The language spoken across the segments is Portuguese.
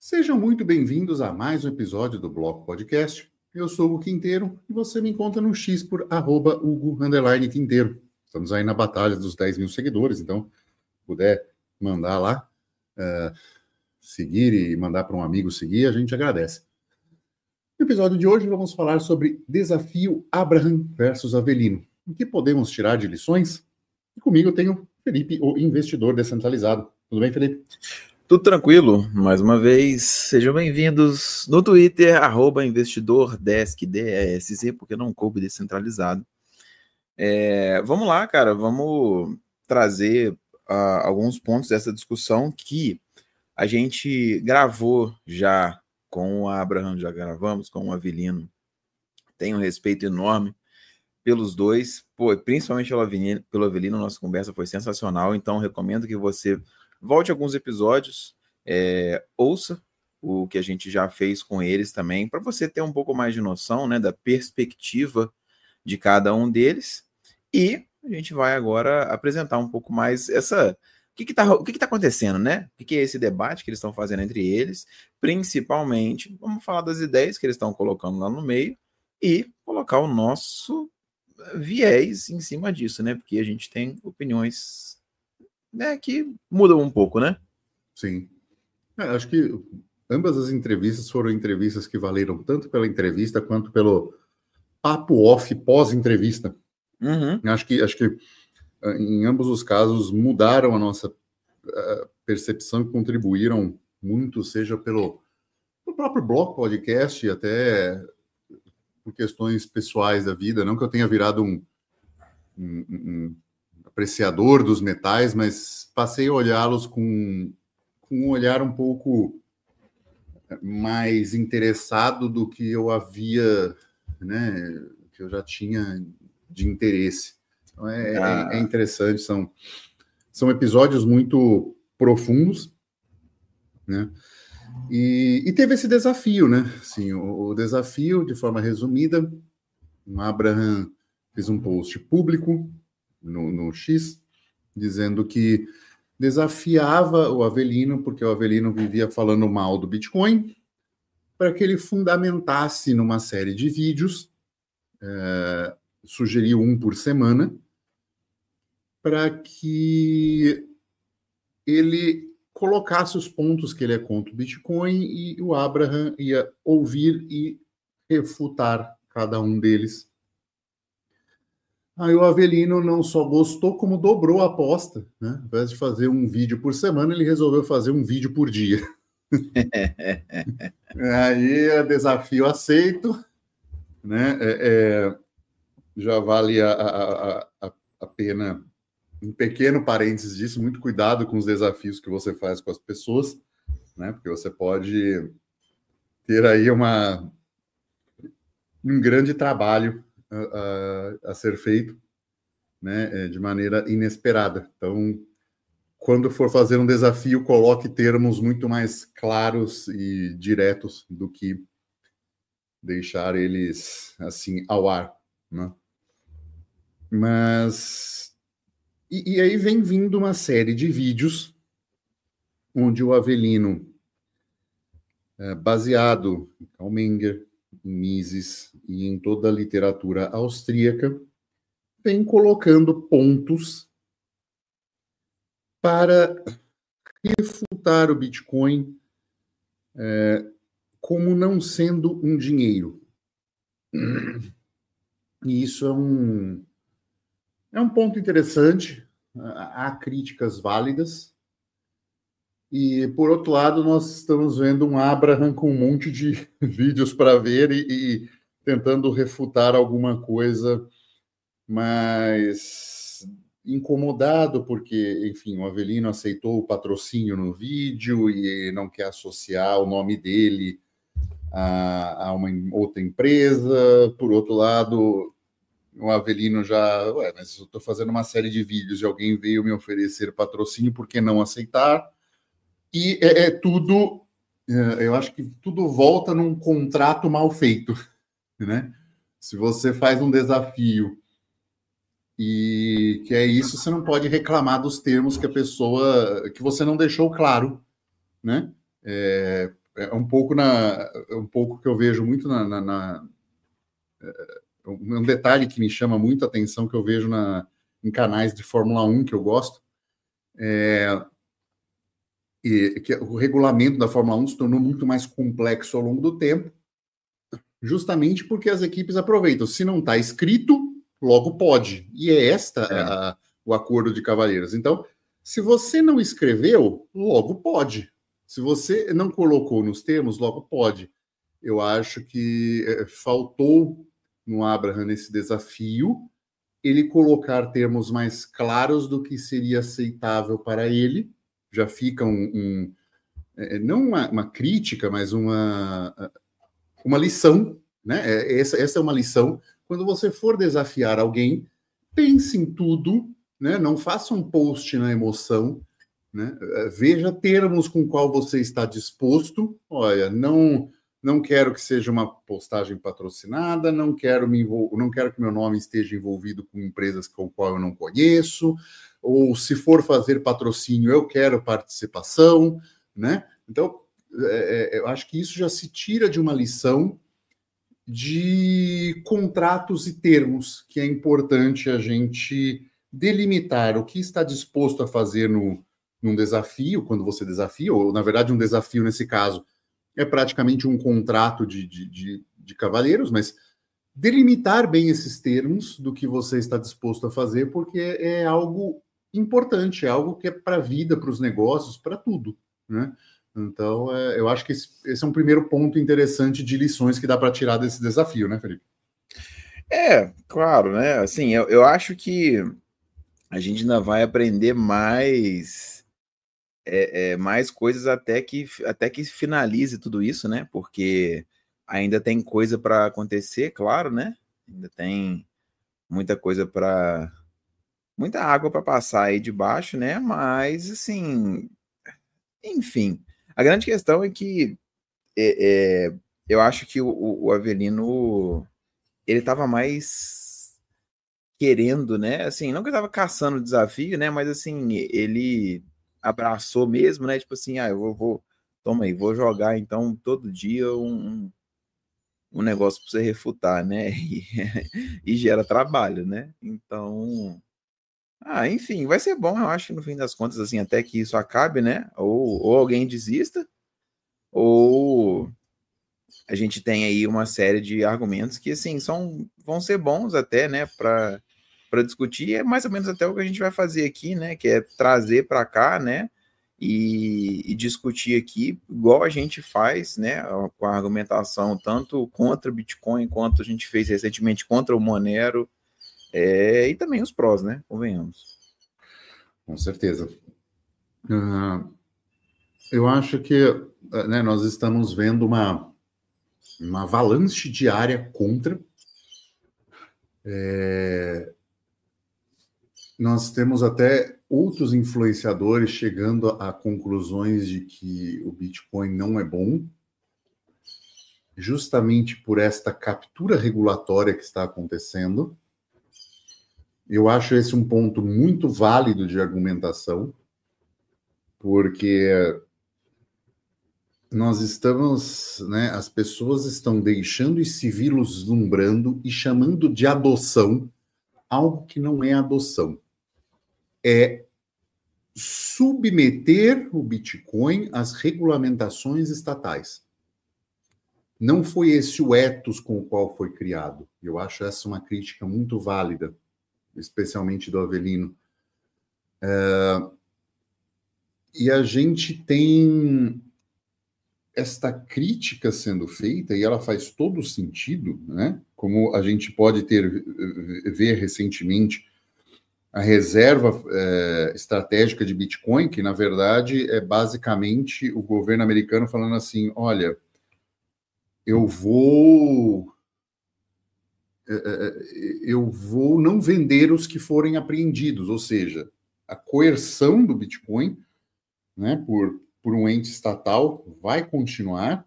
Sejam muito bem-vindos a mais um episódio do Bloco Podcast. Eu sou o Hugo Quinteiro e você me encontra no X por @Hugo_Quinteiro. Estamos aí na batalha dos 10 mil seguidores, então puder mandar lá, seguir e mandar para um amigo seguir, a gente agradece. No episódio de hoje vamos falar sobre Desafio Abraham versus Avelino. O que podemos tirar de lições? E comigo eu tenho Felipe, o investidor descentralizado. Tudo bem, Felipe? Tudo tranquilo, mais uma vez, sejam bem-vindos no Twitter, @investidordesc, DESC, porque não coube descentralizado. Vamos lá, cara, vamos trazer alguns pontos dessa discussão que a gente gravou já com o Abraham, já gravamos com o Avelino. Tenho um respeito enorme pelos dois, principalmente pelo Avelino, nossa conversa foi sensacional, então recomendo que você volte alguns episódios, ouça o que a gente já fez com eles também, para você ter um pouco mais de noção, né, da perspectiva de cada um deles. E a gente vai agora apresentar um pouco mais o que tá acontecendo, né? O que é esse debate que eles estão fazendo entre eles, principalmente, vamos falar das ideias que eles estão colocando lá no meio e colocar o nosso viés em cima disso, né? Porque a gente tem opiniões, né, que mudam um pouco, né? Sim. Acho que ambas as entrevistas foram entrevistas que valeram tanto pela entrevista quanto pelo papo off pós-entrevista. Uhum. Acho que em ambos os casos mudaram a nossa percepção e contribuíram muito, seja pelo próprio Bloco Podcast, até por questões pessoais da vida. Não que eu tenha virado um apreciador dos metais, mas passei a olhá-los com um olhar um pouco mais interessado do que eu havia, né, que eu já tinha de interesse. Então é interessante, são episódios muito profundos, né? E teve esse desafio, né? Assim, o desafio, de forma resumida, o Abraham fez um post público no X, dizendo que desafiava o Avelino, porque o Avelino vivia falando mal do Bitcoin, para que ele fundamentasse numa série de vídeos, sugeriu um por semana, para que ele colocasse os pontos que ele é contra o Bitcoin e o Abraham ia ouvir e refutar cada um deles. Aí o Avelino não só gostou, como dobrou a aposta, né? Ao invés de fazer um vídeo por semana, ele resolveu fazer um vídeo por dia. Aí é desafio aceito, né? Já vale a pena um pequeno parênteses disso, muito cuidado com os desafios que você faz com as pessoas, né? Porque você pode ter aí um grande trabalho a ser feito, né, de maneira inesperada. Então, quando for fazer um desafio, coloque termos muito mais claros e diretos do que deixar eles assim ao ar, né? Mas e aí vem vindo uma série de vídeos onde o Avelino, baseado em Karl Menger, em Mises e em toda a literatura austríaca, vem colocando pontos para refutar o Bitcoin como não sendo um dinheiro. E isso é um ponto interessante. Há críticas válidas. E, por outro lado, nós estamos vendo um Abraham com um monte de vídeos para ver e tentando refutar alguma coisa, mas incomodado porque, enfim, o Avelino aceitou o patrocínio no vídeo e não quer associar o nome dele a uma outra empresa. Por outro lado, o Avelino mas eu estou fazendo uma série de vídeos e alguém veio me oferecer patrocínio, por que não aceitar? E tudo, eu acho que tudo volta num contrato mal feito, né? Se você faz um desafio e que é isso, você não pode reclamar dos termos que você não deixou claro, né? é um pouco que eu vejo muito um detalhe que me chama muito a atenção, que eu vejo em canais de Fórmula 1 que eu gosto, e que o regulamento da Fórmula 1 se tornou muito mais complexo ao longo do tempo, justamente porque as equipes aproveitam. Se não está escrito, logo pode. E é o acordo de cavalheiros. Então, se você não escreveu, logo pode. Se você não colocou nos termos, logo pode. Eu acho que faltou no Abraham esse desafio, ele colocar termos mais claros do que seria aceitável para ele. Já fica não uma crítica, mas uma lição, né? Essa é uma lição. Quando você for desafiar alguém, pense em tudo, né? Não faça um post na emoção, né? Veja termos com qual você está disposto. Olha, não quero que seja uma postagem patrocinada, não quero que meu nome esteja envolvido com empresas com qual eu não conheço, ou se for fazer patrocínio, eu quero participação, né? Então, eu acho que isso já se tira de uma lição de contratos e termos, que é importante a gente delimitar o que está disposto a fazer num desafio, quando você desafia, ou na verdade um desafio nesse caso é praticamente um contrato de cavalheiros, mas delimitar bem esses termos do que você está disposto a fazer, porque é algo importante, é algo que é para a vida, para os negócios, para tudo, né? Então, eu acho que esse é um primeiro ponto interessante de lições que dá para tirar desse desafio, né, Felipe? Claro, né? Assim, eu acho que a gente ainda vai aprender mais coisas até que finalize tudo isso, né? Porque ainda tem coisa para acontecer, claro, né? Ainda tem muita água para passar aí debaixo, né? Mas, assim, enfim, a grande questão é que eu acho que o Avelino, ele estava mais querendo, né? Assim, não que ele estava caçando o desafio, né? Mas, assim, ele abraçou mesmo, né? Tipo assim, toma aí, vou jogar, então, todo dia um negócio para você refutar, né? E gera trabalho, né? Então... enfim, vai ser bom, eu acho, no fim das contas, assim, até que isso acabe, né? Ou alguém desista, ou a gente tem aí uma série de argumentos que, assim, vão ser bons até, né, para discutir. É mais ou menos até o que a gente vai fazer aqui, né, que é trazer para cá, né, e discutir aqui, igual a gente faz, né, com a argumentação tanto contra o Bitcoin, quanto a gente fez recentemente contra o Monero, e também os prós, né, convenhamos. Com certeza. Eu acho que, né, nós estamos vendo uma avalanche diária contra. Nós temos até outros influenciadores chegando a conclusões de que o Bitcoin não é bom, justamente por esta captura regulatória que está acontecendo. Eu acho esse um ponto muito válido de argumentação, porque nós estamos, né, as pessoas estão deixando e se vislumbrando e chamando de adoção algo que não é adoção. É submeter o Bitcoin às regulamentações estatais. Não foi esse o ethos com o qual foi criado. Eu acho essa uma crítica muito válida, especialmente do Avelino. E a gente tem esta crítica sendo feita, e ela faz todo sentido, né? Como a gente pode ver recentemente a reserva estratégica de Bitcoin, que na verdade é basicamente o governo americano falando assim: olha, eu vou não vender os que forem apreendidos, ou seja, a coerção do Bitcoin, né, por um ente estatal vai continuar.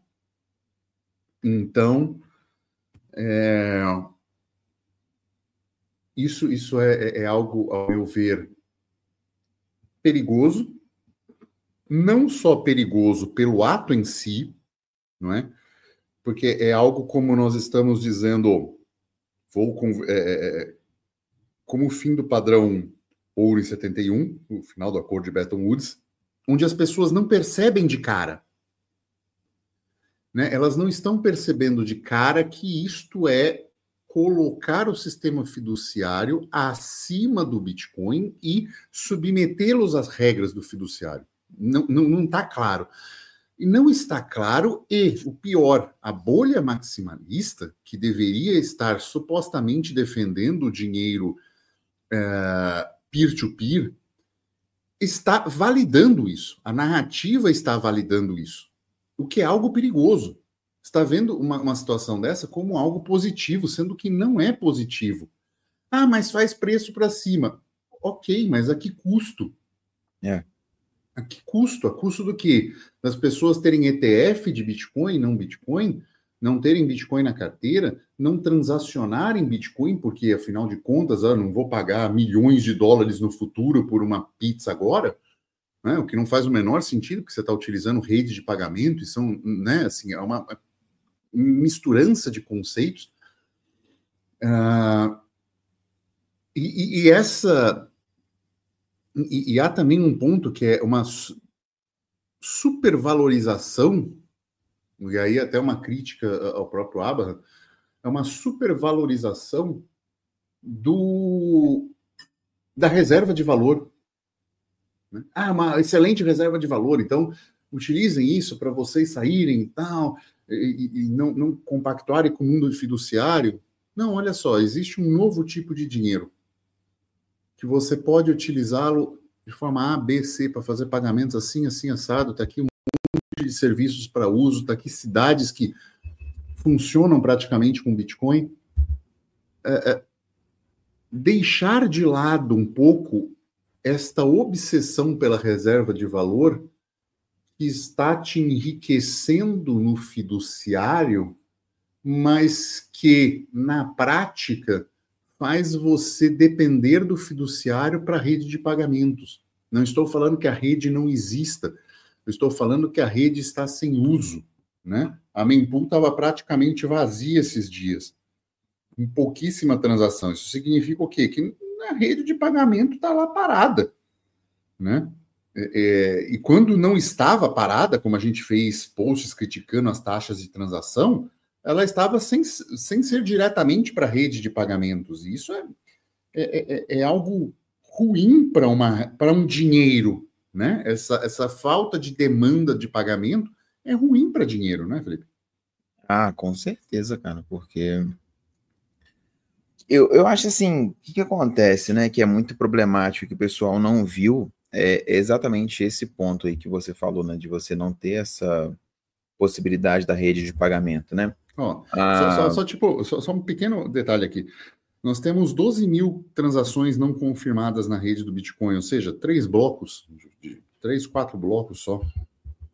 Então, isso é algo, ao meu ver, perigoso, não só perigoso pelo ato em si, não é? Porque é algo como nós estamos dizendo, como o fim do padrão ouro em 71, o final do acordo de Bretton Woods, onde as pessoas não percebem de cara, né? Elas não estão percebendo de cara que isto é colocar o sistema fiduciário acima do Bitcoin e submetê-los às regras do fiduciário. Não está claro. E não está claro, e o pior, a bolha maximalista, que deveria estar supostamente defendendo o dinheiro peer-to-peer, está validando isso. A narrativa está validando isso, o que é algo perigoso. Está vendo uma situação dessa como algo positivo, sendo que não é positivo. Ah, mas faz preço para cima. Ok, mas a que custo? A que custo? A custo do quê? Das pessoas terem ETF de Bitcoin, não terem Bitcoin na carteira, não transacionarem Bitcoin, porque, afinal de contas, não vou pagar milhões de dólares no futuro por uma pizza agora, né? O que não faz o menor sentido, porque você está utilizando rede de pagamento, e são, né, assim, é uma misturança de conceitos. E há também um ponto que é uma supervalorização, e aí até uma crítica ao próprio Abraham, é uma supervalorização da reserva de valor. Né? Uma excelente reserva de valor, então utilizem isso para vocês saírem e tal, e não compactuarem com o mundo fiduciário. Não, olha só, existe um novo tipo de dinheiro que você pode utilizá-lo de forma A, B, C, para fazer pagamentos assim, assim, assado. Está aqui um monte de serviços para uso, está aqui cidades que funcionam praticamente com Bitcoin. Deixar de lado um pouco esta obsessão pela reserva de valor que está te enriquecendo no fiduciário, mas que, na prática, faz você depender do fiduciário para a rede de pagamentos. Não estou falando que a rede não exista, eu estou falando que a rede está sem uso, né? A mempool estava praticamente vazia esses dias, com pouquíssima transação. Isso significa o quê? Que a rede de pagamento está lá parada, né? E quando não estava parada, como a gente fez posts criticando as taxas de transação, ela estava sem ser diretamente para a rede de pagamentos. E isso é algo ruim para um dinheiro, né? Essa falta de demanda de pagamento é ruim para dinheiro, né, Felipe? Com certeza, cara, porque eu acho assim, o que acontece, né, que é muito problemático, que o pessoal não viu, é exatamente esse ponto aí que você falou, né, de você não ter essa possibilidade da rede de pagamento, né? Só um pequeno detalhe aqui. Nós temos 12 mil transações não confirmadas na rede do Bitcoin, ou seja, 3 blocos, 3, 4 blocos só.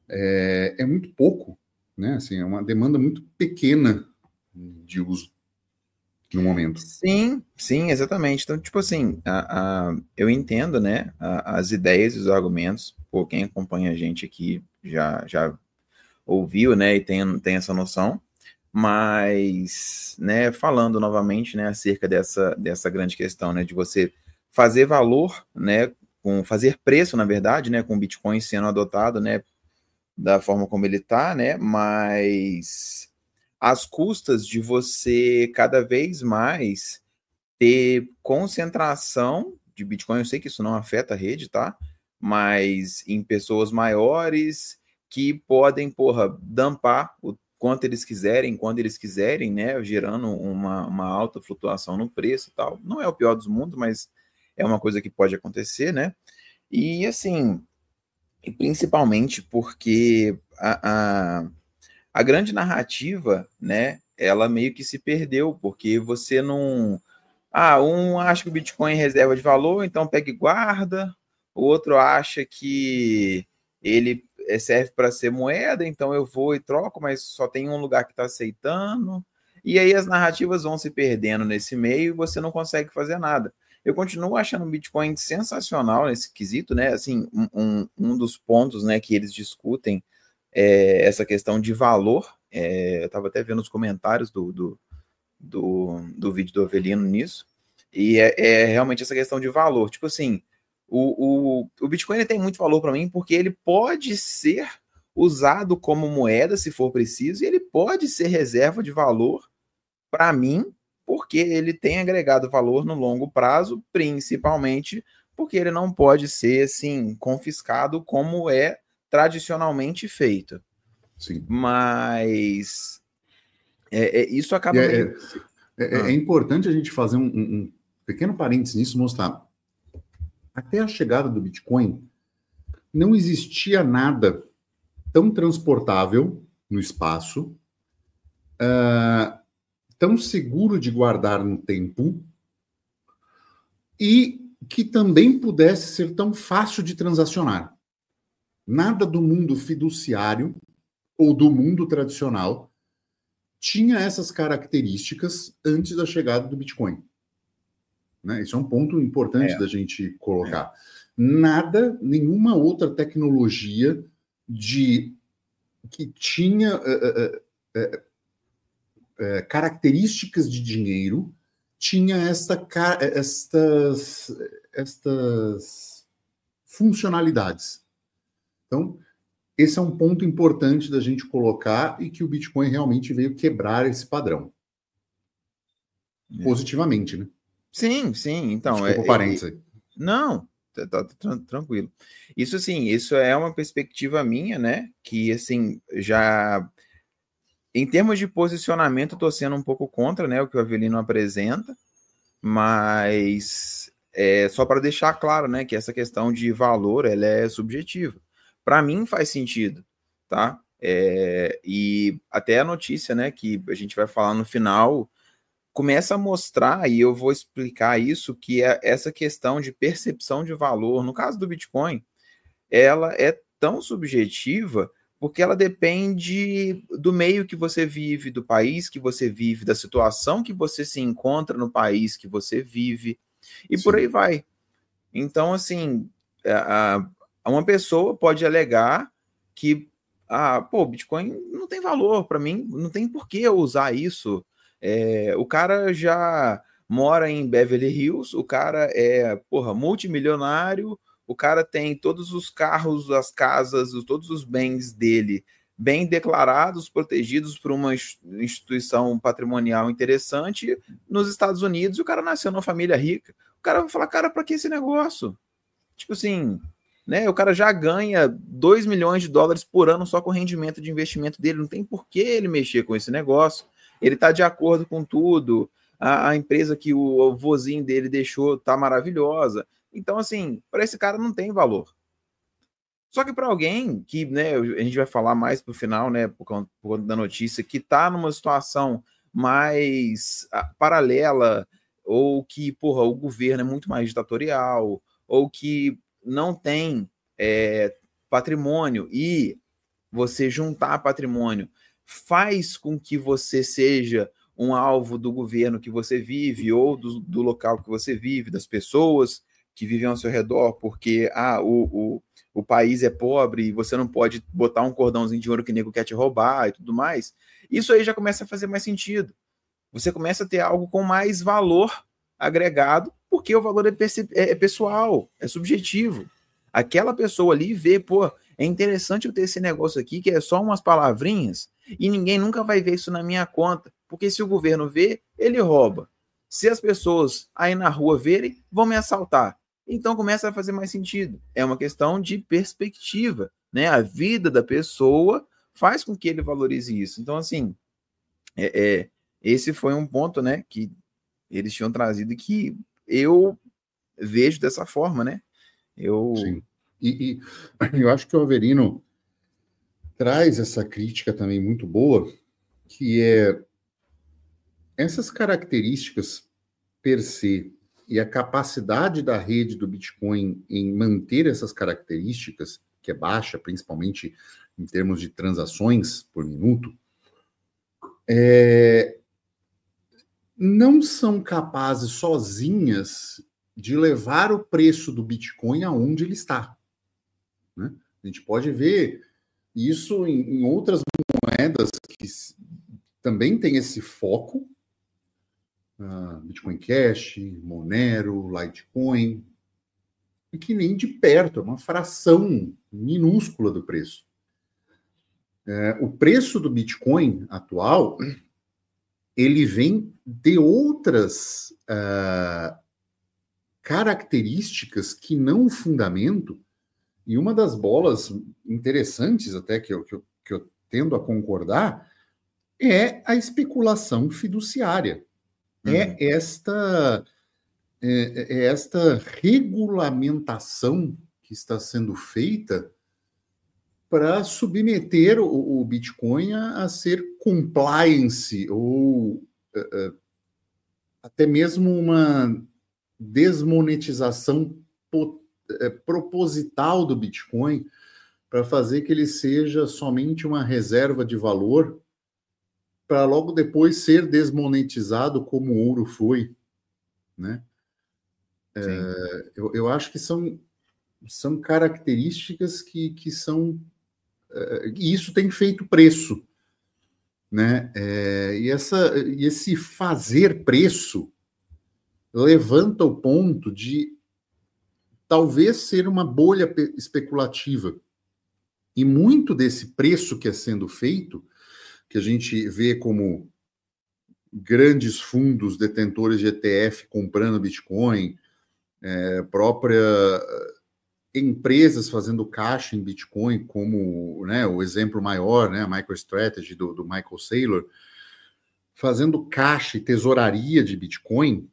É muito pouco, né? Assim, é uma demanda muito pequena de uso no momento. Sim, exatamente. Então, tipo assim, eu entendo, né, as ideias e os argumentos, por quem acompanha a gente aqui já ouviu, né, e tem essa noção, mas, né, falando novamente, né, acerca dessa grande questão, né, de você fazer valor, né, fazer preço, na verdade, né, com o Bitcoin sendo adotado, né, da forma como ele está, né, mas às custas de você cada vez mais ter concentração de Bitcoin. Eu sei que isso não afeta a rede, tá? Mas em pessoas maiores que podem, dampar o quanto eles quiserem, quando eles quiserem, né? Gerando uma alta flutuação no preço e tal. Não é o pior dos mundos, mas é uma coisa que pode acontecer, né? E assim, principalmente porque a grande narrativa, né? Ela meio que se perdeu, porque você não. Um acha que o Bitcoin é reserva de valor, então pega e guarda. O outro acha que ele serve para ser moeda, então eu vou e troco, mas só tem um lugar que está aceitando. E aí as narrativas vão se perdendo nesse meio e você não consegue fazer nada. Eu continuo achando o Bitcoin sensacional nesse quesito, né? Assim, um dos pontos, né, que eles discutem essa questão de valor. Eu estava até vendo os comentários do vídeo do Avelino nisso, e realmente essa questão de valor. Tipo assim, o Bitcoin ele tem muito valor para mim porque ele pode ser usado como moeda se for preciso, e ele pode ser reserva de valor para mim, porque ele tem agregado valor no longo prazo, principalmente porque ele não pode ser assim confiscado como é tradicionalmente feito. Sim. Mas isso acaba meio... É importante a gente fazer um pequeno parênteses nisso, mostrar. Até a chegada do Bitcoin, não existia nada tão transportável no espaço, tão seguro de guardar no tempo, e que também pudesse ser tão fácil de transacionar. Nada do mundo fiduciário ou do mundo tradicional tinha essas características antes da chegada do Bitcoin. Né? Isso é um ponto importante da gente colocar. Nada, nenhuma outra tecnologia que tinha características de dinheiro tinha estas funcionalidades. Então, esse é um ponto importante da gente colocar e que o Bitcoin realmente veio quebrar esse padrão. Positivamente, né? Sim, sim. Então, desculpa o parênteses. Não, tá tranquilo. Isso, assim, isso é uma perspectiva minha, né? Que, assim, já... Em termos de posicionamento, eu tô sendo um pouco contra, né? O que o Avelino apresenta, mas só para deixar claro, né? Que essa questão de valor, ela é subjetiva. Para mim faz sentido, tá? E até a notícia, né? Que a gente vai falar no final... começa a mostrar, e eu vou explicar isso, que é essa questão de percepção de valor, no caso do Bitcoin, ela é tão subjetiva porque ela depende do meio que você vive, do país que você vive, da situação que você se encontra no país que você vive, e por aí vai. Então, assim, uma pessoa pode alegar que Bitcoin não tem valor para mim, não tem por que eu usar isso. O cara já mora em Beverly Hills, o cara é, multimilionário, o cara tem todos os carros, as casas, todos os bens dele bem declarados, protegidos por uma instituição patrimonial interessante nos Estados Unidos, e o cara nasceu numa família rica. O cara vai falar, cara, para que esse negócio? Tipo assim, né? O cara já ganha 2 milhões de dólares por ano só com o rendimento de investimento dele, não tem por que ele mexer com esse negócio. Ele está de acordo com tudo, a empresa que o vozinho dele deixou está maravilhosa. Então, assim, para esse cara não tem valor. Só que para alguém que, né, a gente vai falar mais para o final, né, por conta da notícia, que está numa situação mais paralela, ou que, o governo é muito mais ditatorial, ou que não tem patrimônio, e você juntar patrimônio faz com que você seja um alvo do governo que você vive, ou do local que você vive, das pessoas que vivem ao seu redor, porque o país é pobre e você não pode botar um cordãozinho de ouro que o nego quer te roubar e tudo mais. Isso aí já começa a fazer mais sentido. Você começa a ter algo com mais valor agregado, porque o valor é pessoal, é subjetivo. Aquela pessoa ali vê, é interessante eu ter esse negócio aqui, que é só umas palavrinhas, e ninguém nunca vai ver isso na minha conta, porque se o governo vê, ele rouba. Se as pessoas aí na rua verem, vão me assaltar. Então começa a fazer mais sentido. É uma questão de perspectiva, né? A vida da pessoa faz com que ele valorize isso. Então, assim, esse foi um ponto, né, que eles tinham trazido, que eu vejo dessa forma, né? Sim. E eu acho que o Avelino traz essa crítica também muito boa, que é essas características per se e a capacidade da rede do Bitcoin em manter essas características, que é baixa, principalmente em termos de transações por minuto, não são capazes sozinhas de levar o preço do Bitcoin aonde ele está. Né? A gente pode ver Isso em outras moedas que também tem esse foco, Bitcoin Cash, Monero, Litecoin, e que nem de perto, é uma fração minúscula do preço. O preço do Bitcoin atual, ele vem de outras características que não o fundamento, e uma das bolas interessantes até que eu tendo a concordar é a especulação fiduciária. É esta regulamentação que está sendo feita para submeter o Bitcoin a ser compliance ou até mesmo uma desmonetização proposital do Bitcoin para fazer que ele seja somente uma reserva de valor para logo depois ser desmonetizado como o ouro foi, né? Eu acho que são características que são... E isso tem feito preço, né? E esse fazer preço levanta o ponto de talvez ser uma bolha especulativa. E muito desse preço que é sendo feito, que a gente vê como grandes fundos detentores de ETF comprando Bitcoin, própria empresas fazendo caixa em Bitcoin, como, né, o exemplo maior, né, a MicroStrategy do Michael Saylor, fazendo caixa e tesouraria de Bitcoin,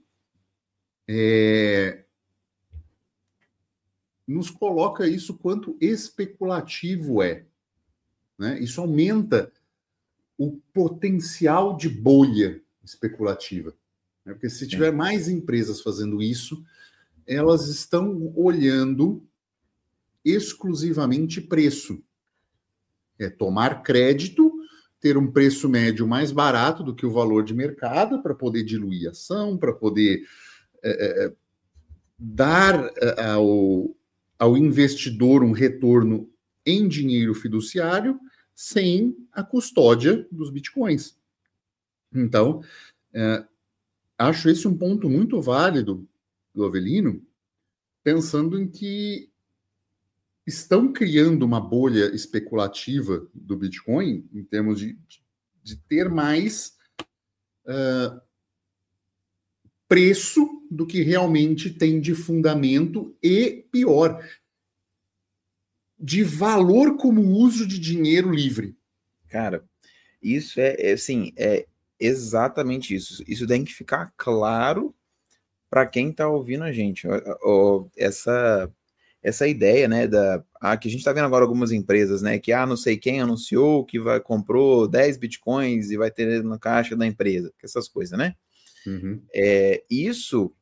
nos coloca isso quanto especulativo é, né? Isso aumenta o potencial de bolha especulativa, né? Porque se tiver mais empresas fazendo isso, elas estão olhando exclusivamente preço. Tomar crédito, ter um preço médio mais barato do que o valor de mercado para poder diluir a ação, para poder dar ao investidor um retorno em dinheiro fiduciário sem a custódia dos bitcoins. Então, acho esse um ponto muito válido do Avelino, pensando em que estão criando uma bolha especulativa do Bitcoin em termos de ter mais preço do que realmente tem de fundamento e, pior, de valor como uso de dinheiro livre. Cara, isso assim, é exatamente isso. Isso tem que ficar claro para quem está ouvindo a gente. Essa ideia, né, que a gente está vendo agora algumas empresas, né, que não sei quem anunciou que comprou 10 bitcoins e vai ter na caixa da empresa, essas coisas, né? Uhum. Isso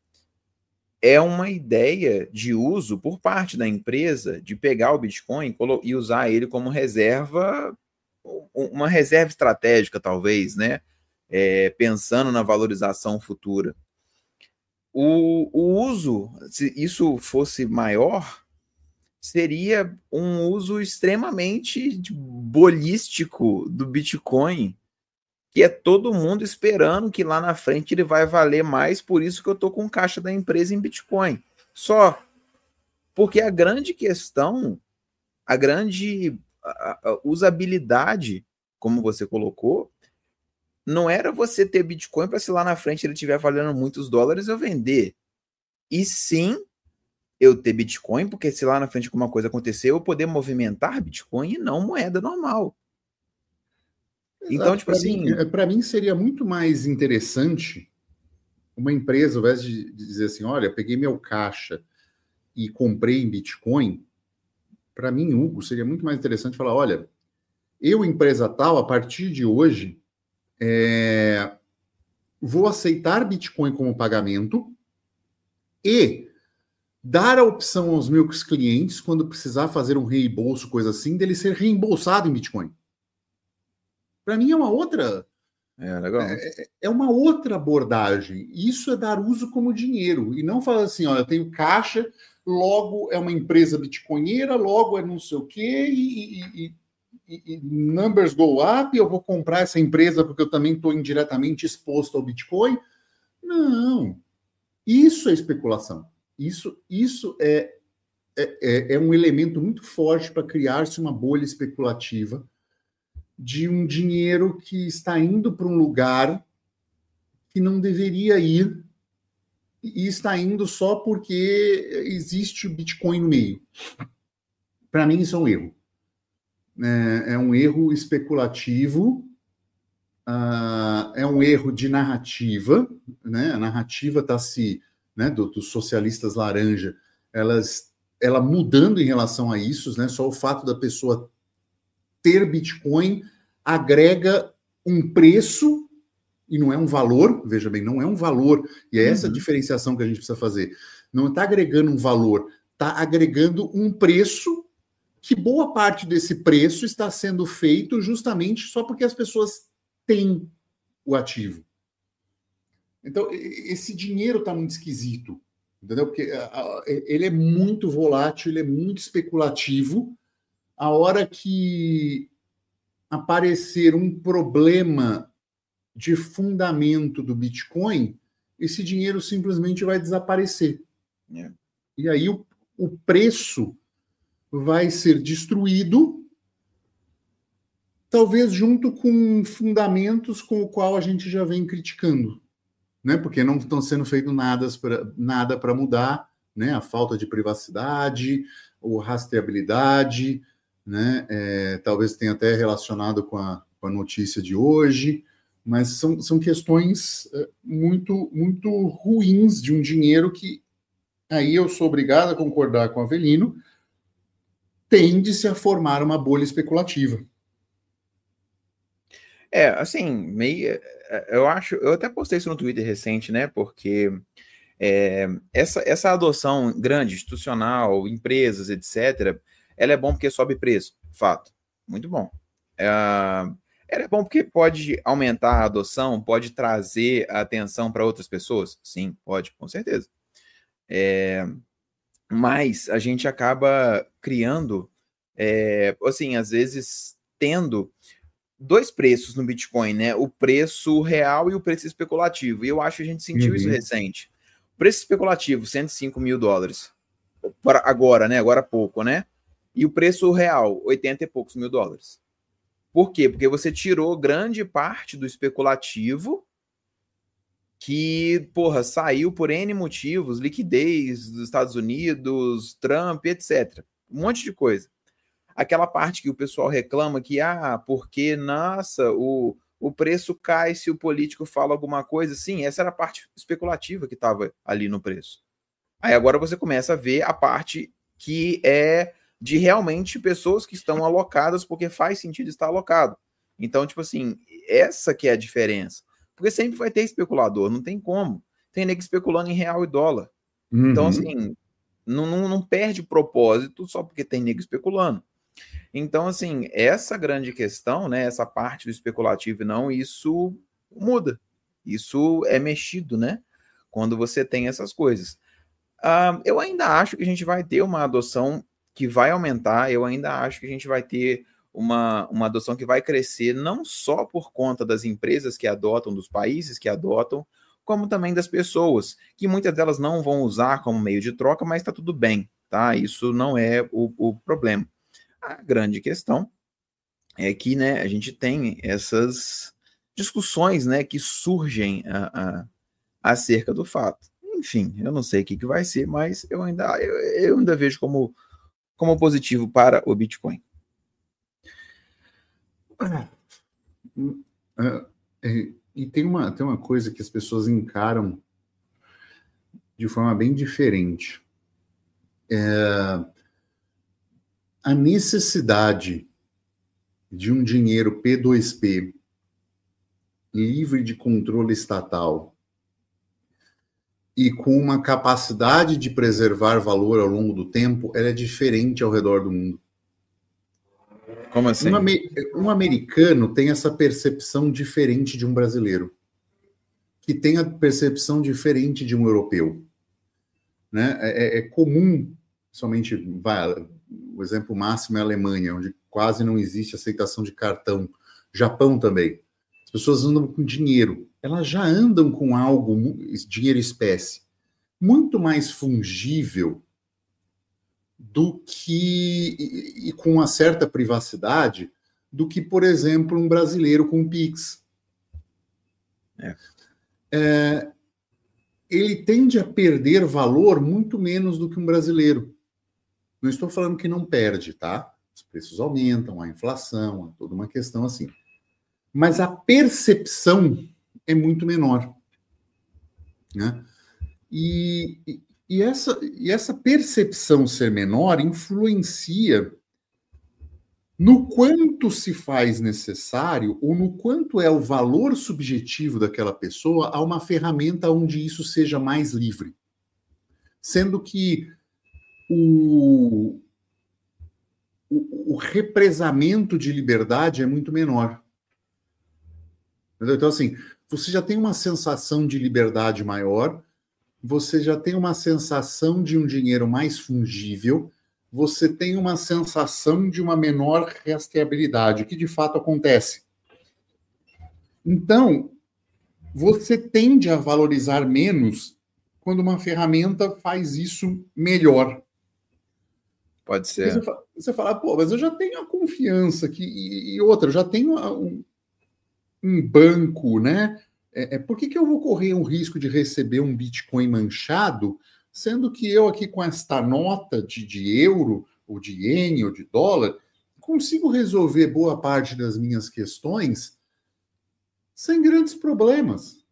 é uma ideia de uso por parte da empresa de pegar o Bitcoin e usar ele como reserva, uma reserva estratégica, talvez, né? Pensando na valorização futura. O uso, se isso fosse maior, seria um uso extremamente bolístico do Bitcoin, que é todo mundo esperando que lá na frente ele vai valer mais, por isso que eu estou com caixa da empresa em Bitcoin. Só porque a grande questão, a grande usabilidade, como você colocou, não era você ter Bitcoin para se lá na frente ele estiver valendo muitos dólares eu vender. E sim, eu ter Bitcoin, porque se lá na frente alguma coisa acontecer, eu poder movimentar Bitcoin e não moeda normal. Exato. Então, tipo para mim seria muito mais interessante uma empresa, ao invés de dizer assim, olha, peguei meu caixa e comprei em Bitcoin, para mim, Hugo, seria muito mais interessante falar, olha, eu, empresa tal, a partir de hoje, vou aceitar Bitcoin como pagamento e dar a opção aos meus clientes, quando precisar fazer um reembolso, coisa assim, dele ser reembolsado em Bitcoin. Para mim é uma outra... legal. É uma outra abordagem. Isso é dar uso como dinheiro. E não falar assim, olha, eu tenho caixa, logo é uma empresa bitcoinheira, logo é não sei o quê, e numbers go up, eu vou comprar essa empresa porque eu também estou indiretamente exposto ao Bitcoin. Não, isso é especulação. Isso é um elemento muito forte para criar-se uma bolha especulativa de um dinheiro que está indo para um lugar que não deveria ir e está indo só porque existe o Bitcoin no meio. Para mim, isso é um erro. É um erro especulativo, é um erro de narrativa, né? A narrativa está dos socialistas laranja, ela mudando em relação a isso, né? Só o fato da pessoa ter Bitcoin agrega um preço e não é um valor, veja bem, não é um valor, e é essa diferenciação que a gente precisa fazer. Não está agregando um valor, está agregando um preço, que boa parte desse preço está sendo feito justamente só porque as pessoas têm o ativo. Então, esse dinheiro está muito esquisito, entendeu? Porque ele é muito volátil, ele é muito especulativo. A hora que aparecer um problema de fundamento do Bitcoin, esse dinheiro simplesmente vai desaparecer. Yeah. E aí o preço vai ser destruído, talvez junto com fundamentos com o qual a gente já vem criticando, né? Porque não estão sendo feito nada para mudar, né? A falta de privacidade, ou rastreabilidade, né? Talvez tenha até relacionado com a notícia de hoje, mas são questões muito, muito ruins de um dinheiro que, aí eu sou obrigado a concordar com o Avelino, tende-se a formar uma bolha especulativa. Assim, eu até postei isso no Twitter recente, né, porque essa adoção grande, institucional, empresas, etc., ela é bom porque sobe preço, fato, muito bom. Ela é bom porque pode aumentar a adoção, pode trazer a atenção para outras pessoas, sim, pode, com certeza. Mas a gente acaba criando, assim, às vezes tendo dois preços no Bitcoin, né? O preço real e o preço especulativo. E eu acho que a gente sentiu isso recente. O preço especulativo, $105 mil. Agora, né? Agora há pouco, né? E o preço real, 80 e poucos mil dólares. Por quê? Porque você tirou grande parte do especulativo que, saiu por N motivos, liquidez dos Estados Unidos, Trump, etc. Um monte de coisa. Aquela parte que o pessoal reclama que, porque, nossa, o preço cai se o político fala alguma coisa. Sim, essa era a parte especulativa que estava ali no preço. Aí agora você começa a ver a parte que é de realmente pessoas que estão alocadas porque faz sentido estar alocado. Então, tipo assim, essa que é a diferença. Porque sempre vai ter especulador, não tem como. Tem nego especulando em real e dólar. Então, assim, não perde propósito só porque tem nego especulando. Então, assim, essa grande questão, né, essa parte do especulativo, não, isso muda. Isso é mexido, né, quando você tem essas coisas. Eu ainda acho que a gente vai ter uma adoção que vai aumentar, eu ainda acho que a gente vai ter uma adoção que vai crescer, não só por conta das empresas que adotam, dos países que adotam, como também das pessoas, que muitas delas não vão usar como meio de troca, mas está tudo bem, tá? Isso não é o problema. A grande questão é que, né, a gente tem essas discussões, né, que surgem acerca do fato. Enfim, eu não sei o que vai ser, mas eu ainda vejo como positivo para o Bitcoin. E tem uma coisa que as pessoas encaram de forma bem diferente. A necessidade de um dinheiro P2P livre de controle estatal e com uma capacidade de preservar valor ao longo do tempo, ela é diferente ao redor do mundo. Como assim? Um americano tem essa percepção diferente de um brasileiro, que tem a percepção diferente de um europeu. Né? É comum, somente o exemplo máximo é a Alemanha, onde quase não existe aceitação de cartão. Japão também. As pessoas andam com dinheiro. Elas já andam com algo, dinheiro espécie, muito mais fungível do que, e com uma certa privacidade, do que, por exemplo, um brasileiro com Pix. Ele tende a perder valor muito menos do que um brasileiro. Não estou falando que não perde, tá? Os preços aumentam, a inflação, toda uma questão assim. Mas a percepção é muito menor, né? E essa percepção ser menor influencia no quanto se faz necessário ou no quanto é o valor subjetivo daquela pessoa a uma ferramenta onde isso seja mais livre. Sendo que o represamento de liberdade é muito menor. Entendeu? Então, assim, você já tem uma sensação de liberdade maior, você já tem uma sensação de um dinheiro mais fungível, você tem uma sensação de uma menor rastreabilidade, o que de fato acontece. Então, você tende a valorizar menos quando uma ferramenta faz isso melhor. Pode ser. Você fala, pô, mas eu já tenho a confiança aqui, e outra, eu já tenho um banco, né? Por que eu vou correr o risco de receber um Bitcoin manchado, sendo que eu aqui com esta nota de euro, ou de iene, ou de dólar, consigo resolver boa parte das minhas questões sem grandes problemas,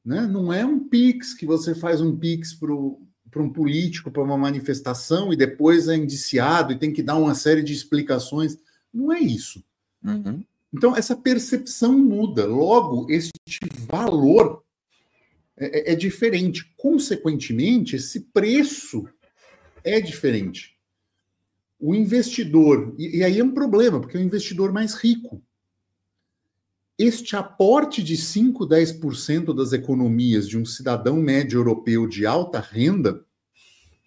né? Não é um Pix que você faz um Pix para um político, para uma manifestação, e depois é indiciado e tem que dar uma série de explicações. Não é isso. Uhum. Então, essa percepção muda. Logo, este valor é diferente. Consequentemente, esse preço é diferente. O investidor... E aí é um problema, porque é o investidor mais rico. Este aporte de 5, 10% das economias de um cidadão médio europeu de alta renda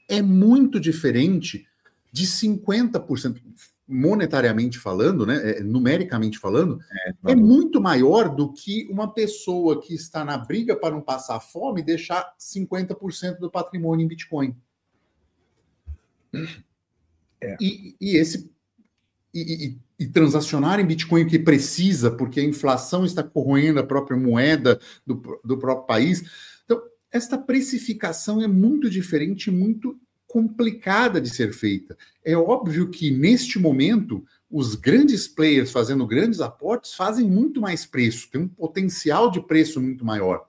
é muito diferente de 50%, monetariamente falando, né, numericamente falando, é muito maior do que uma pessoa que está na briga para não passar fome deixar 50% do patrimônio em Bitcoin. E transacionar em Bitcoin que precisa, porque a inflação está corroendo a própria moeda do próprio país. Então, esta precificação é muito diferente, muito complicada de ser feita. É óbvio que, neste momento, os grandes players fazendo grandes aportes fazem muito mais preço, tem um potencial de preço muito maior.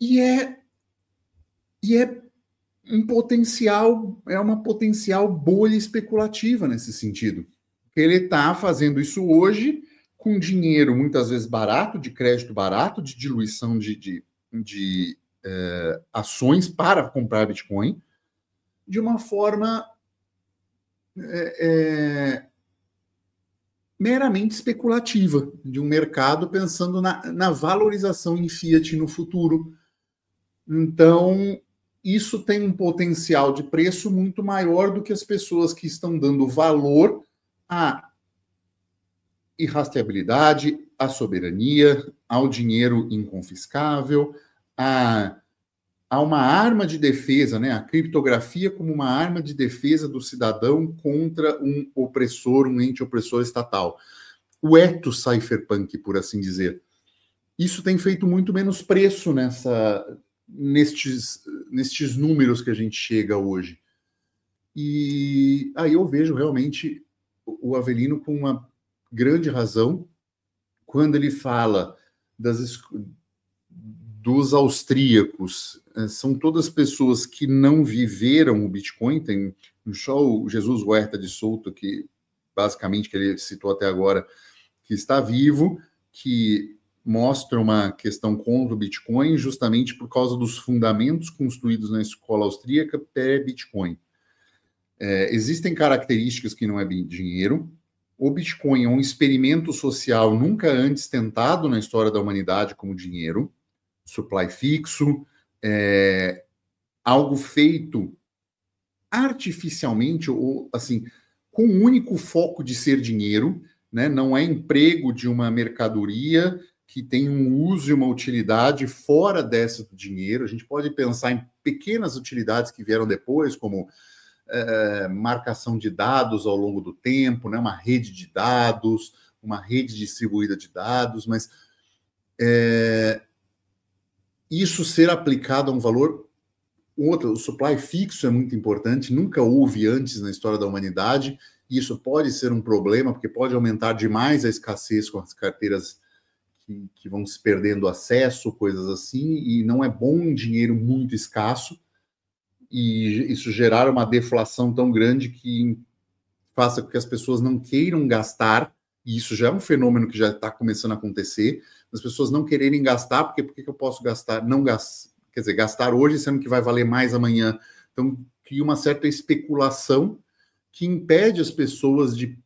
E é uma potencial bolha especulativa nesse sentido. Ele está fazendo isso hoje com dinheiro muitas vezes barato, de crédito barato, de diluição de ações para comprar Bitcoin, de uma forma meramente especulativa, de um mercado pensando na valorização em fiat no futuro. Então, isso tem um potencial de preço muito maior do que as pessoas que estão dando valor à irrastreabilidade, à soberania, ao dinheiro inconfiscável, a uma arma de defesa, né? A criptografia como uma arma de defesa do cidadão contra um opressor, um ente opressor estatal. O ethos cypherpunk, por assim dizer. Isso tem feito muito menos preço nestes números que a gente chega hoje. E aí eu vejo realmente o Avelino com uma grande razão quando ele fala dos austríacos. São todas pessoas que não viveram o Bitcoin. Tem só o Jesus Huerta de Souto, que basicamente que ele citou até agora, que está vivo, que mostra uma questão contra o Bitcoin justamente por causa dos fundamentos construídos na escola austríaca pré-Bitcoin. Existem características que não é dinheiro. O Bitcoin é um experimento social nunca antes tentado na história da humanidade como dinheiro. Supply fixo, algo feito artificialmente, ou assim, com o único foco de ser dinheiro, né? Não é emprego de uma mercadoria que tem um uso e uma utilidade fora dessa do dinheiro. A gente pode pensar em pequenas utilidades que vieram depois, como marcação de dados ao longo do tempo, né? Uma rede de dados, uma rede distribuída de dados, mas isso ser aplicado a um valor. O supply fixo é muito importante, nunca houve antes na história da humanidade, e isso pode ser um problema, porque pode aumentar demais a escassez com as carteiras que vão se perdendo acesso, coisas assim, e não é bom um dinheiro muito escasso, e isso gerar uma deflação tão grande que faça com que as pessoas não queiram gastar, e isso já é um fenômeno que já está começando a acontecer, as pessoas não quererem gastar, porque por que eu posso gastar, não gastar, quer dizer, gastar hoje, sendo que vai valer mais amanhã. Então, cria uma certa especulação que impede as pessoas de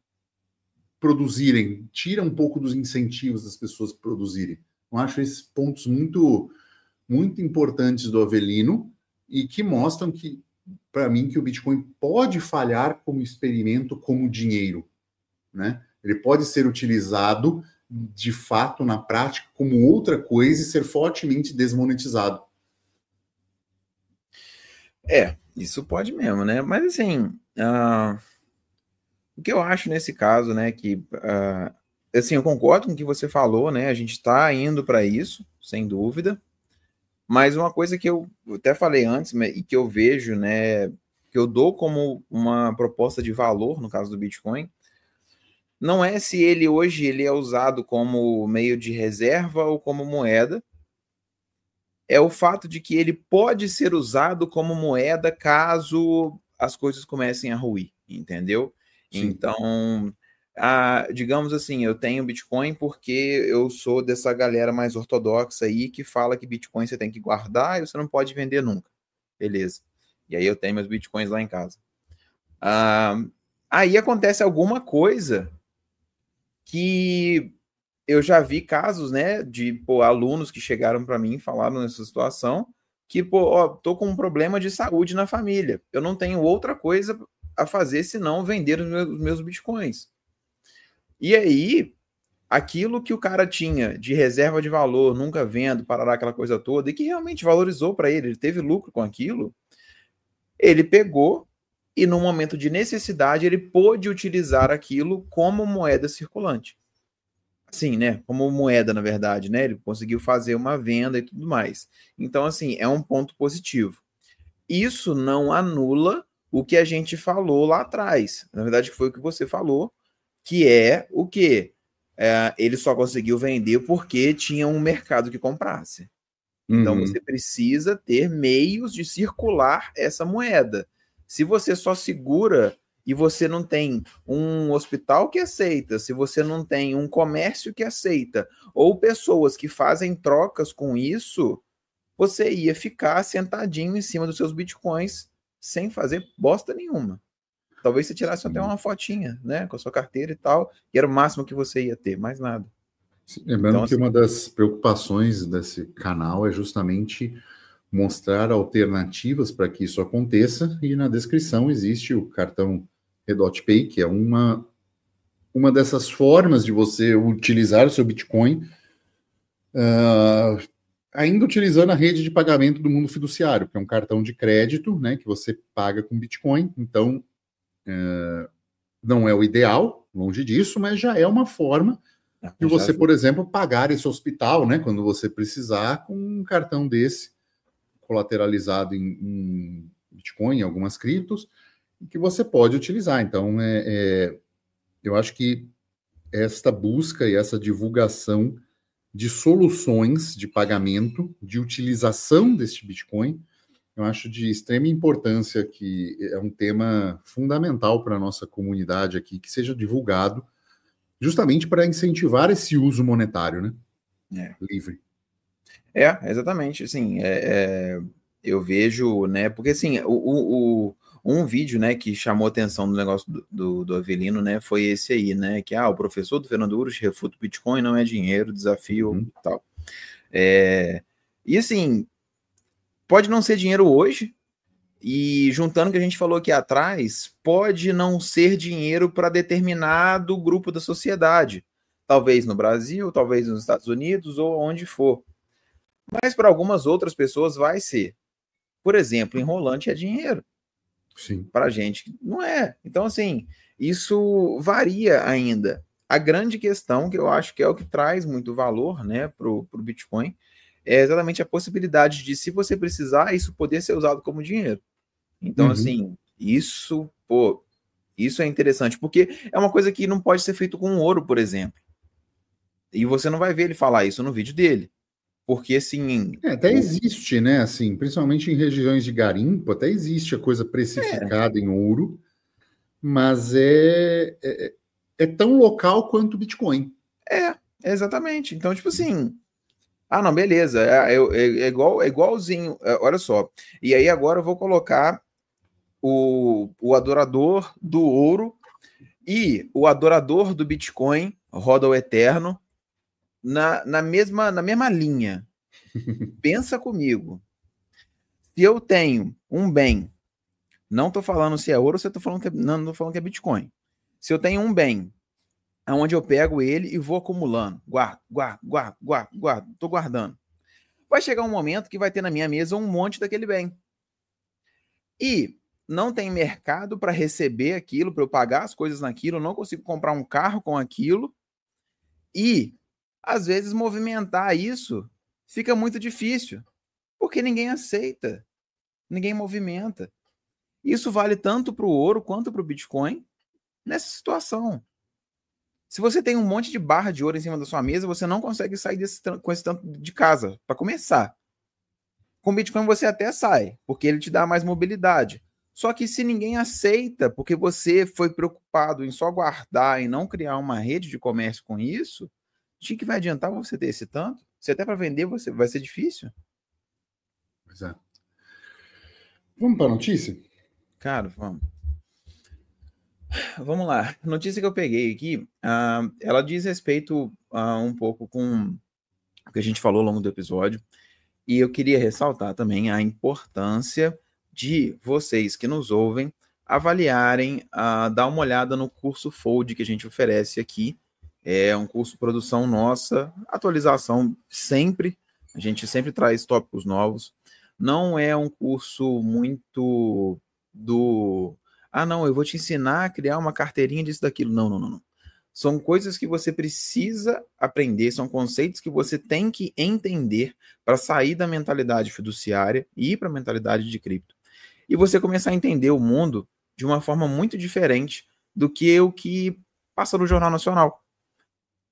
produzirem, tira um pouco dos incentivos das pessoas produzirem. Eu acho esses pontos muito, muito importantes do Avelino e que mostram que, para mim, que o Bitcoin pode falhar como experimento, como dinheiro, né? Ele pode ser utilizado, de fato, na prática, como outra coisa e ser fortemente desmonetizado. Isso pode mesmo, né? Mas assim, o que eu acho nesse caso, né, que assim, eu concordo com o que você falou, né? A gente está indo para isso, sem dúvida. Mas uma coisa que eu até falei antes, e que eu vejo, né, que eu dou como uma proposta de valor, no caso do Bitcoin, não é se ele hoje ele é usado como meio de reserva ou como moeda, é o fato de que ele pode ser usado como moeda caso as coisas comecem a ruir, entendeu? Sim. Então, digamos assim, eu tenho Bitcoin porque eu sou dessa galera mais ortodoxa aí que fala que Bitcoin você tem que guardar e você não pode vender nunca. Beleza. E aí eu tenho meus Bitcoins lá em casa. Aí acontece alguma coisa que eu já vi casos, né, de alunos que chegaram para mim e falaram nessa situação que, tô com um problema de saúde na família. Eu não tenho outra coisa a fazer senão vender os meus bitcoins. E aí, aquilo que o cara tinha de reserva de valor, nunca vendo, parará aquela coisa toda, e que realmente valorizou para ele teve lucro com aquilo, ele pegou e, num momento de necessidade, ele pôde utilizar aquilo como moeda circulante. Sim, né? Como moeda, na verdade, né? Ele conseguiu fazer uma venda e tudo mais. Então, assim, é um ponto positivo. Isso não anula o que a gente falou lá atrás. Na verdade, foi o que você falou, que é o quê? Ele só conseguiu vender porque tinha um mercado que comprasse. Então, você precisa ter meios de circular essa moeda. Se você só segura e você não tem um hospital que aceita, se você não tem um comércio que aceita, ou pessoas que fazem trocas com isso, você ia ficar sentadinho em cima dos seus bitcoins sem fazer bosta nenhuma. Talvez você tirasse até uma fotinha, né, com a sua carteira e tal, e era o máximo que você ia ter, mais nada. Lembrando então, que uma das preocupações desse canal é justamente mostrar alternativas para que isso aconteça, e na descrição existe o cartão Redot-Pay, que é uma dessas formas de você utilizar o seu Bitcoin, ainda utilizando a rede de pagamento do mundo fiduciário, que é um cartão de crédito, né, que você paga com Bitcoin. Então, não é o ideal, longe disso, mas já é uma forma de você, por exemplo, pagar esse hospital, né, quando você precisar, com um cartão desse, colateralizado em Bitcoin, em algumas criptos, que você pode utilizar. Então, eu acho que esta busca e essa divulgação de soluções de pagamento, de utilização deste Bitcoin, eu acho de extrema importância, que é um tema fundamental para a nossa comunidade aqui, que seja divulgado, justamente para incentivar esse uso monetário, né? Livre. Exatamente. Assim, eu vejo, né? Porque assim, um vídeo, né, que chamou a atenção do negócio do Avelino, né, foi esse aí, né, que o professor do Fernando Urich refuta o Bitcoin, não é dinheiro, desafio e tal. E assim, pode não ser dinheiro hoje, E juntando o que a gente falou aqui atrás, pode não ser dinheiro para determinado grupo da sociedade. Talvez no Brasil, talvez nos Estados Unidos ou onde for. Mas para algumas outras pessoas vai ser. Por exemplo, enrolante é dinheiro. Sim. Para a gente não é. Então, assim, isso varia ainda. A grande questão, que eu acho que é o que traz muito valor, né, para o Bitcoin, é exatamente a possibilidade de, se você precisar, isso poder ser usado como dinheiro. Então, assim, isso é interessante, porque é uma coisa que não pode ser feito com ouro, por exemplo. E você não vai ver ele falar isso no vídeo dele. Porque, assim... Até existe, né? Assim, principalmente em regiões de garimpo, até existe a coisa precificada em ouro, mas é tão local quanto o Bitcoin. Exatamente. Então, tipo assim... Ah, não, beleza. É igualzinho. Olha só. E aí agora eu vou colocar o adorador do ouro e o adorador do Bitcoin, roda o eterno, na mesma linha. Pensa comigo. Se eu tenho um bem, não estou falando se é ouro ou se eu estou falando que não estou falando que é Bitcoin. Se eu tenho um bem, onde eu pego ele e vou acumulando, guardo, estou guardando. Vai chegar um momento que vai ter na minha mesa um monte daquele bem. E não tem mercado para receber aquilo, para eu pagar as coisas naquilo, eu não consigo comprar um carro com aquilo. E, às vezes, movimentar isso fica muito difícil, porque ninguém aceita, ninguém movimenta. Isso vale tanto para o ouro quanto para o Bitcoin nessa situação. Se você tem um monte de barra de ouro em cima da sua mesa, você não consegue sair com esse tanto de casa, para começar. Com Bitcoin você até sai, porque ele te dá mais mobilidade. Só que se ninguém aceita, porque você foi preocupado em só guardar e não criar uma rede de comércio com isso, de que vai adiantar você ter esse tanto? Se até para vender vai ser difícil. Pois é. Vamos para a notícia? Cara, vamos. Vamos lá. A notícia que eu peguei aqui, ela diz respeito um pouco com o que a gente falou ao longo do episódio. E eu queria ressaltar também a importância de vocês que nos ouvem avaliarem, dar uma olhada no curso Fold que a gente oferece aqui. É um curso de produção nossa, atualização sempre, a gente sempre traz tópicos novos. Não é um curso muito não, eu vou te ensinar a criar uma carteirinha disso, daquilo. Não. São coisas que você precisa aprender, são conceitos que você tem que entender para sair da mentalidade fiduciária e ir para a mentalidade de cripto. E você começar a entender o mundo de uma forma muito diferente do que o que passa no Jornal Nacional.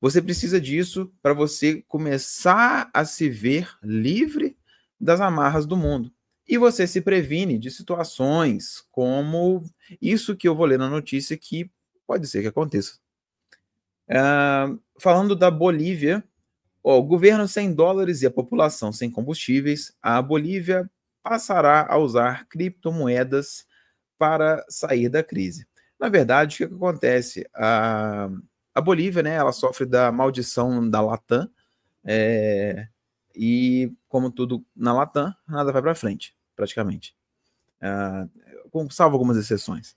Você precisa disso para você começar a se ver livre das amarras do mundo. E você se previne de situações como isso que eu vou ler na notícia, que pode ser que aconteça. Falando da Bolívia, o governo sem dólares e a população sem combustíveis, a Bolívia passará a usar criptomoedas para sair da crise. Na verdade, o que acontece? A Bolívia, né, ela sofre da maldição da Latam, e como tudo na Latam, nada vai para frente, praticamente. Salvo algumas exceções.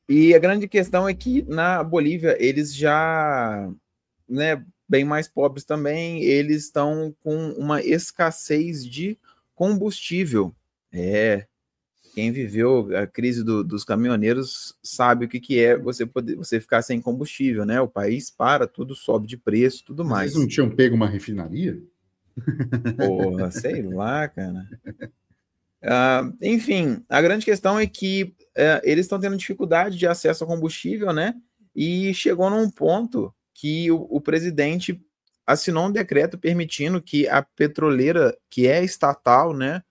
E a grande questão é que na Bolívia eles já, né, bem mais pobres também, eles estão com uma escassez de combustível. Quem viveu a crise dos caminhoneiros sabe o que é você ficar sem combustível, né? O país para, tudo sobe de preço, tudo mais. Vocês não tinham pego uma refinaria? Porra, sei lá, cara. Enfim, a grande questão é que eles estão tendo dificuldade de acesso a combustível, né? E chegou num ponto que o presidente assinou um decreto permitindo que a petroleira, que é estatal, né,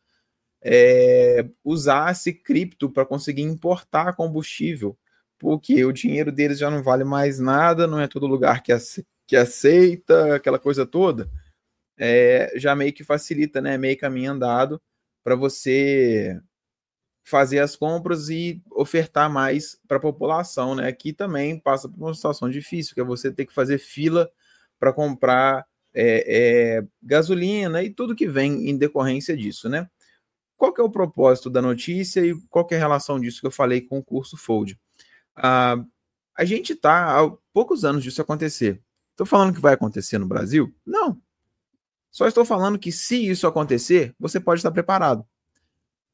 usasse cripto para conseguir importar combustível, porque o dinheiro deles já não vale mais nada, não é todo lugar que aceita, aquela coisa toda. Já meio que facilita, né? Meio caminho andado para você fazer as compras e ofertar mais para a população, né? Aqui também passa por uma situação difícil, que é você ter que fazer fila para comprar gasolina e tudo que vem em decorrência disso, né? qual que é o propósito da notícia e qual que é a relação disso que eu falei com o curso Fold? A gente está há poucos anos disso acontecer. Estou falando que vai acontecer no Brasil? Não. Só estou falando que se isso acontecer, você pode estar preparado.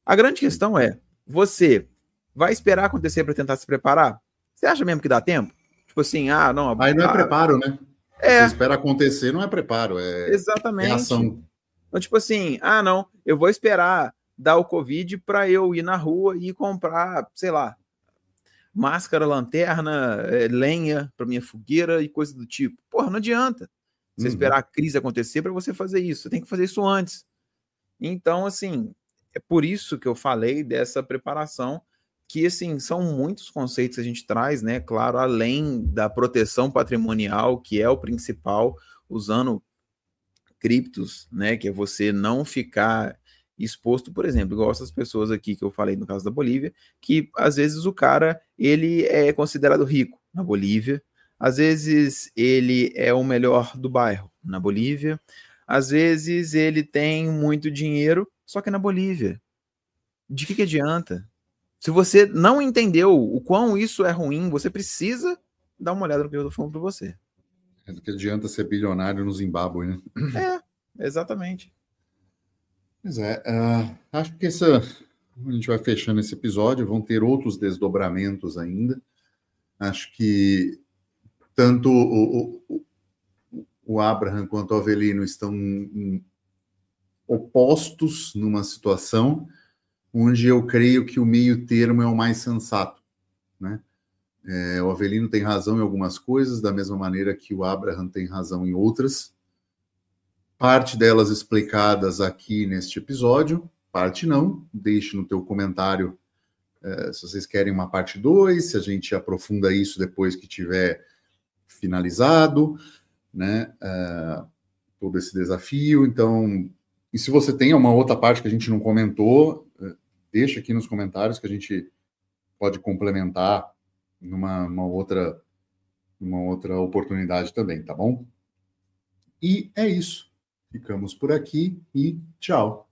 A grande questão é, você vai esperar acontecer para tentar se preparar? Você acha mesmo que dá tempo? Tipo assim, não... Aí não é preparo, né? É. Você espera acontecer, não é preparo, Exatamente. É ação. Então, tipo assim, não, eu vou esperar dar o Covid para eu ir na rua e comprar, sei lá, máscara, lanterna, lenha para minha fogueira e coisa do tipo. Porra, não adianta você esperar a crise acontecer para você fazer isso. Você tem que fazer isso antes. Então, assim, é por isso que eu falei dessa preparação, que, assim, são muitos conceitos que a gente traz, né? Claro, além da proteção patrimonial, que é o principal, usando criptos, né? Que é você não ficar exposto, por exemplo, igual essas pessoas aqui que eu falei no caso da Bolívia, que às vezes o cara, ele é considerado rico na Bolívia, às vezes ele é o melhor do bairro na Bolívia, às vezes ele tem muito dinheiro, só que na Bolívia. De que adianta? Se você não entendeu o quão isso é ruim, você precisa dar uma olhada no que eu tô falando para você. Do que adianta ser bilionário no Zimbábue, né? Exatamente. Pois é, acho que a gente vai fechando esse episódio, vão ter outros desdobramentos ainda. Acho que tanto o Abraham quanto o Avelino estão opostos numa situação onde eu creio que o meio termo é o mais sensato, né? O Avelino tem razão em algumas coisas, da mesma maneira que o Abraham tem razão em outras. Parte delas explicadas aqui neste episódio, parte não. Deixe no teu comentário se vocês querem uma parte 2, se a gente aprofunda isso depois que tiver finalizado, né? Todo esse desafio. Então, e se você tem uma outra parte que a gente não comentou, deixa aqui nos comentários que a gente pode complementar numa outra oportunidade também, tá bom? E é isso. Ficamos por aqui e tchau.